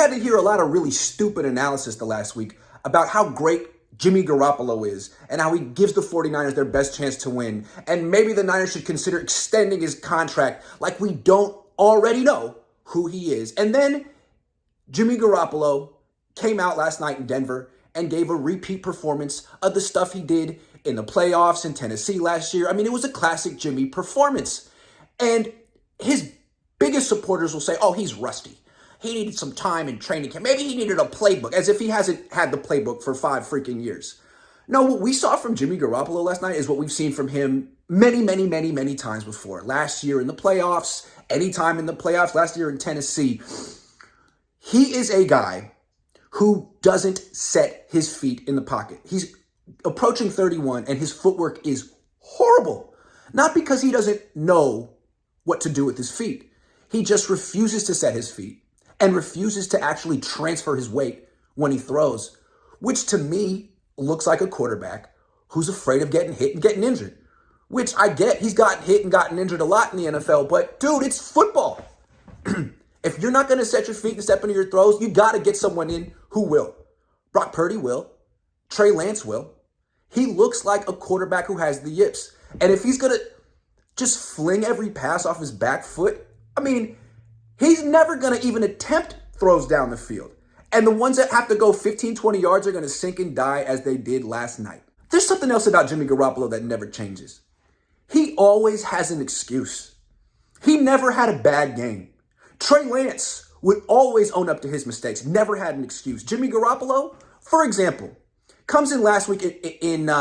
had to hear a lot of really stupid analysis the last week about how great Jimmy Garoppolo is and how he gives the 49ers their best chance to win. And maybe the Niners should consider extending his contract like we don't already know who he is. And then Jimmy Garoppolo came out last night in Denver and gave a repeat performance of the stuff he did in the playoffs in Tennessee last year. I mean, it was a classic Jimmy performance. And his biggest supporters will say, oh, he's rusty. He needed some time in training camp. Maybe he needed a playbook, as if he hasn't had the playbook for 5 freaking years. No, what we saw from Jimmy Garoppolo last night is what we've seen from him many times before. Last year in the playoffs, anytime in the playoffs, last year in Tennessee. He is a guy who doesn't set his feet in the pocket. He's approaching 31 and his footwork is horrible. Not because he doesn't know what to do with his feet. He just refuses to set his feet and refuses to actually transfer his weight when he throws, which to me looks like a quarterback who's afraid of getting hit and getting injured, which I get. He's gotten hit and gotten injured a lot in the NFL, but dude, it's football. If you're not going to set your feet and step into your throws, you got to get someone in who will. Brock Purdy will. Trey Lance will. He looks like a quarterback who has the yips. And if he's going to just fling every pass off his back foot, I mean, he's never going to even attempt throws down the field. And the ones that have to go 15, 20 yards are going to sink and die as they did last night. There's something else about Jimmy Garoppolo that never changes. He always has an excuse. He never had a bad game. Trey Lance would always own up to his mistakes, never had an excuse. Jimmy Garoppolo, for example, comes in last week in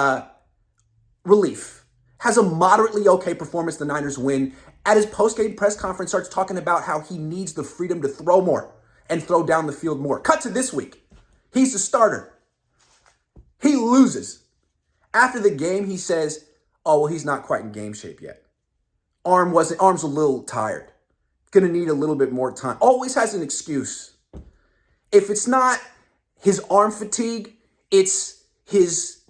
relief, has a moderately okay performance, the Niners win. At his post-game press conference, starts talking about how he needs the freedom to throw more and throw down the field more. Cut to this week. He's the starter. He loses. After the game, he says, oh, well, he's not quite in game shape yet. Arm's a little tired. Going to need a little bit more time. Always has an excuse. If it's not his arm fatigue, it's his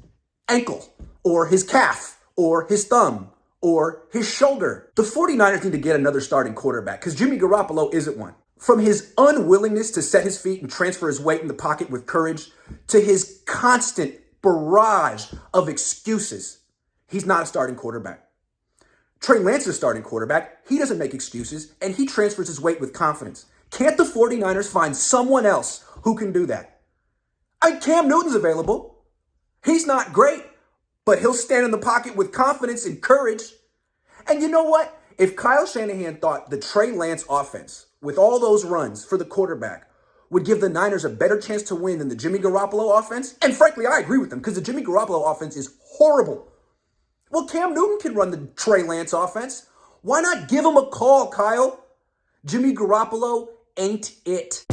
ankle or his calf or his thumb or his shoulder. The 49ers need to get another starting quarterback because Jimmy Garoppolo isn't one. From his unwillingness to set his feet and transfer his weight in the pocket with courage to his constant barrage of excuses, he's not a starting quarterback. Trey Lance is a starting quarterback. He doesn't make excuses, and he transfers his weight with confidence. Can't the 49ers find someone else who can do that? Cam Newton's available. He's not great, but he'll stand in the pocket with confidence and courage. And you know what? If Kyle Shanahan thought the Trey Lance offense, with all those runs for the quarterback, would give the Niners a better chance to win than the Jimmy Garoppolo offense, and frankly, I agree with them because the Jimmy Garoppolo offense is horrible. Well, Cam Newton can run the Trey Lance offense. Why not give him a call, Kyle? Jimmy Garoppolo ain't it.